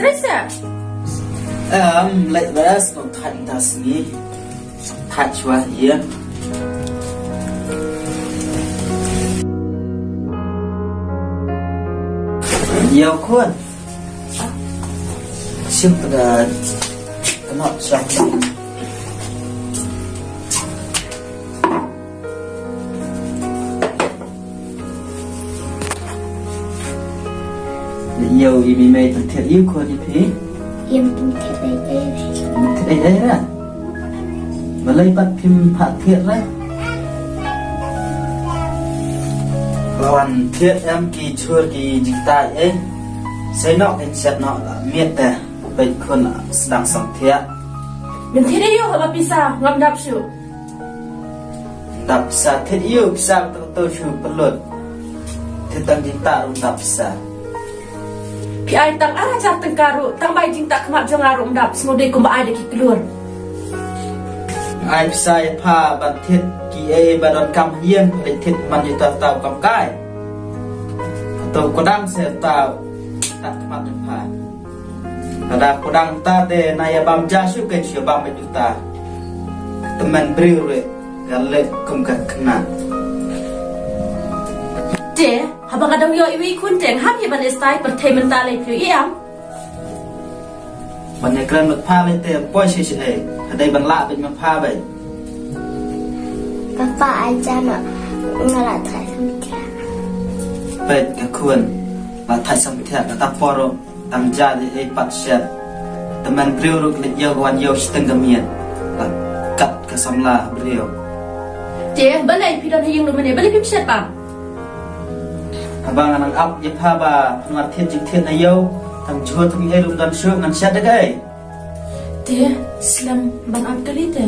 terasa. Like beras no tan das ni. Touch wa ya. Yêu khuôn. Siap pada kena siap. Yêu ini mai tertiap yêu khuôn ni pi. Yang penting đây Tertiap đây ra. Balai pat phim phạt thiệt ra. Lawan thiệt em kỳ chua kỳ dịch tại ấy. Xây nọ đến set nọ là miệt tè. Bây khuôn là đang sống thiệt. Dan tidak yo haba pisah ngam dap syu. Đập xa thiết yêu xa tôi chú bất luật. Thiết tăng dịch tạ rung đập xa. Pi ai tang ara car tengkaru, tang bai jing tak kemak jong arum dap semode ko ba ai de ki keluar. Ai sai pha bản thiết kỳ ê bà đòn cầm hiên để thiết mặt như tàu cầm cái. Tôi có đăng sẽ tàu đặt mặt được pha. Ada có đăng ta để này bám cha suốt cái chiều 30 juta. Teman beriu re galet kum ka kena. Je, haba kadang yo iwi kun teng hap ye ban estai per temental e pyu iam. Banyak keren mat pha lên te poi si si ai. Ada ban la bên mat pha vậy. Papa aja nak ngalah thay sama Pet ka kun. Ba thai sam thia ka ta poro tam ja de ai pat shet. Teman beriu ru klik yo wan yo setengah mian. Ba kat ka samla beriu. Je, balai pi don hiyung lu mene balai pim shet pam. Abang anak ap ye pha ba phat thiết jing thiết na yo. Thằng chua thằng ai rum dan shu ngan shet de ai. Je, slam ban am kali te.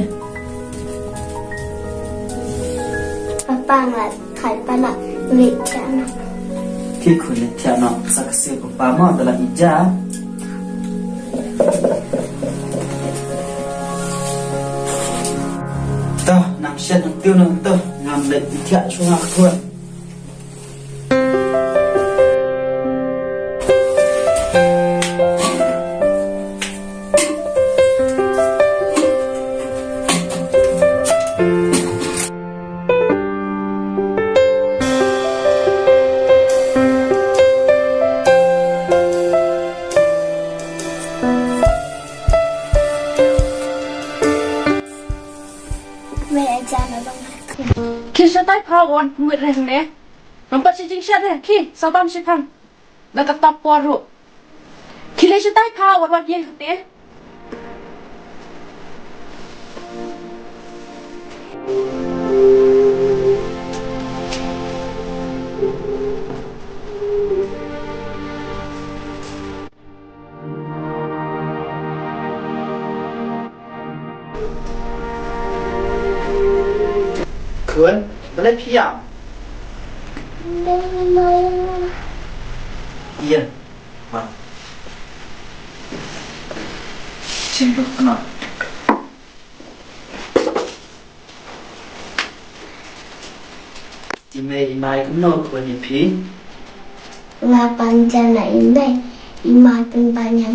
Papa ngalah thay pada wik nak. Khi kun le thia no saksi ko pa mo dalam ija. Toh nam shet nang tiêu nang toh ngam le thia chu ngak thuan. Wik aja nak dong. Ki setai pawon muit reng ne. Nampak si jing shet ne ki sabam si pam. Da ka tap poru. Ki le setai pawon wat ye ne. Kun boleh piam. Iya. Bang. Simpel kena. Imai cũng nô của nhị phí. Lapan jana ini imai pun banyak.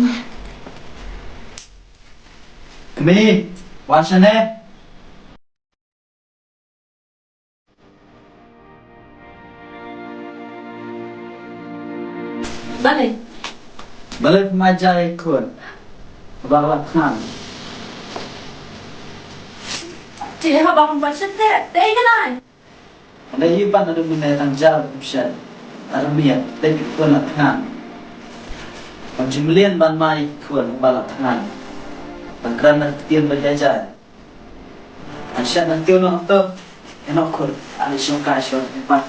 Mi, wansan eh. Balai. Balai pemajai kun. Bawa kan. Je, haba ban shet te. Te ai kanai. Ada iban ada menai tangjal kumshan. Ada miat dan kun nak kan. Jumlian ban mai kun balak kan. Bangkran nak tian berjajah. Asyik nak tiun nak tu. Enak kun. Ada syongkai syong empat.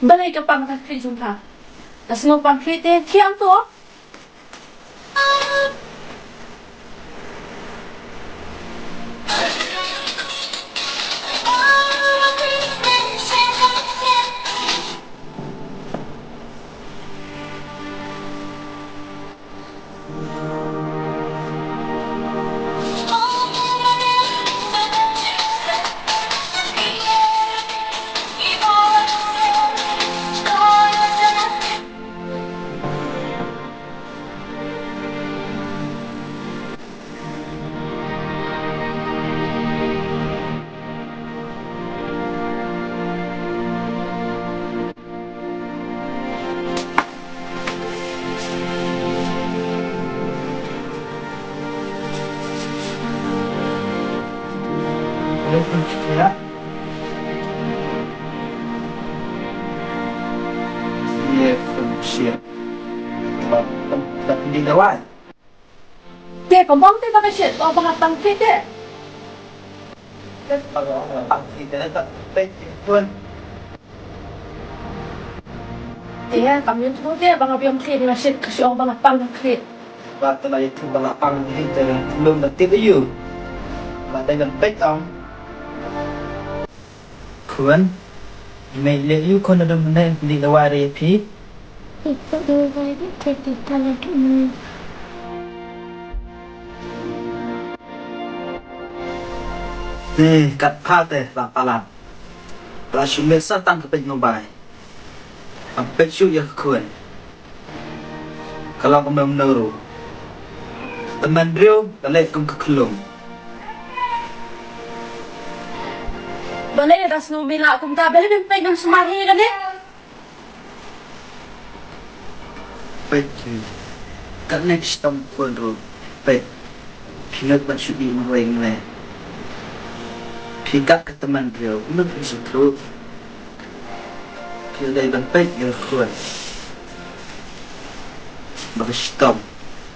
Balai ka pang takri jumpa. Das mo pang krite kiam to. shit. But hindi nawa. Kaya pabang tayo baka shit, o mga tangkit eh. Ang hindi na tapit yun. Iya, kami yun po dia, baka biyang kit na shit, kasi o mga tangkit. Bata na ito mga ang hindi na tulong na titayo. Bata ng pet ang. Kuan, may liyo ko na naman na hindi nawari pi. Ito dulu ini kita lagi ini. Kat pa te lang palang. Para sumesa tang kapit mo bay. Ang pet shoot yung kuan. Kalau ko may menuro. Teman Rio, talit kong kakulong. Balay, das numila akong tabel, yung peg ng sumahi ka ni. Pet yun. Kat next time ko ro. Pet. Pinag man shoot di mo ring le. Pigat ka teman Rio, unang isip ro. Pilay bang pet yung kuan. Baka stop.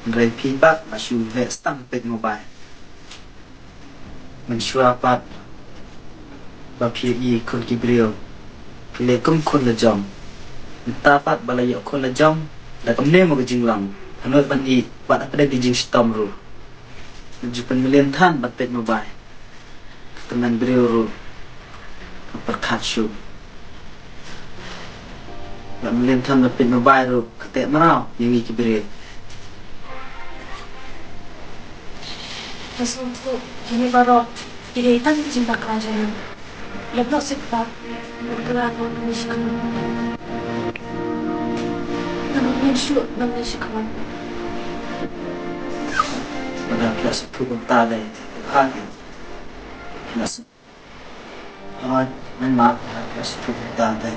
Ngray pibat, masyu vet stang pet mo bay. Mensyuapat. Bapia i kun Gabriel. Pilih kum kun la jom. Tapat balay kun la jom. Da kam ne mo ke jinglang. Hanot ban i bat apa di jing stom ru. Jupan million tan bat pet mo bay. Teman beliau ru. Perkat syu. Bat million tan bat pet mo bay ru. Ketek marau yang i Gabriel. Das untuk, ini baru, ini tan cinta kerajaan. Lebih sikap, bergerak dengan sikap. Namun shoot dengan sikap. Pada kelas tu pun tak ada. Hati. Kelas. Memang kelas tu pun tak ada.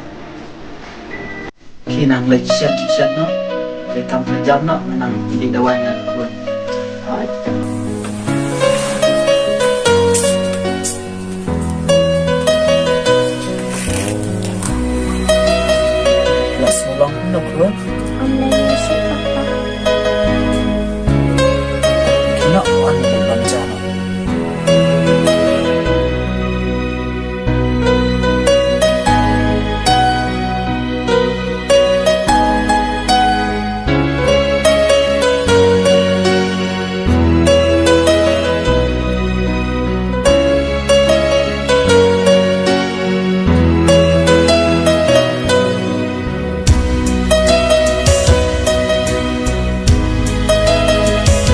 Khi nàng lịch set no. Để cầm lên jam no, nàng đi đâu anh pun.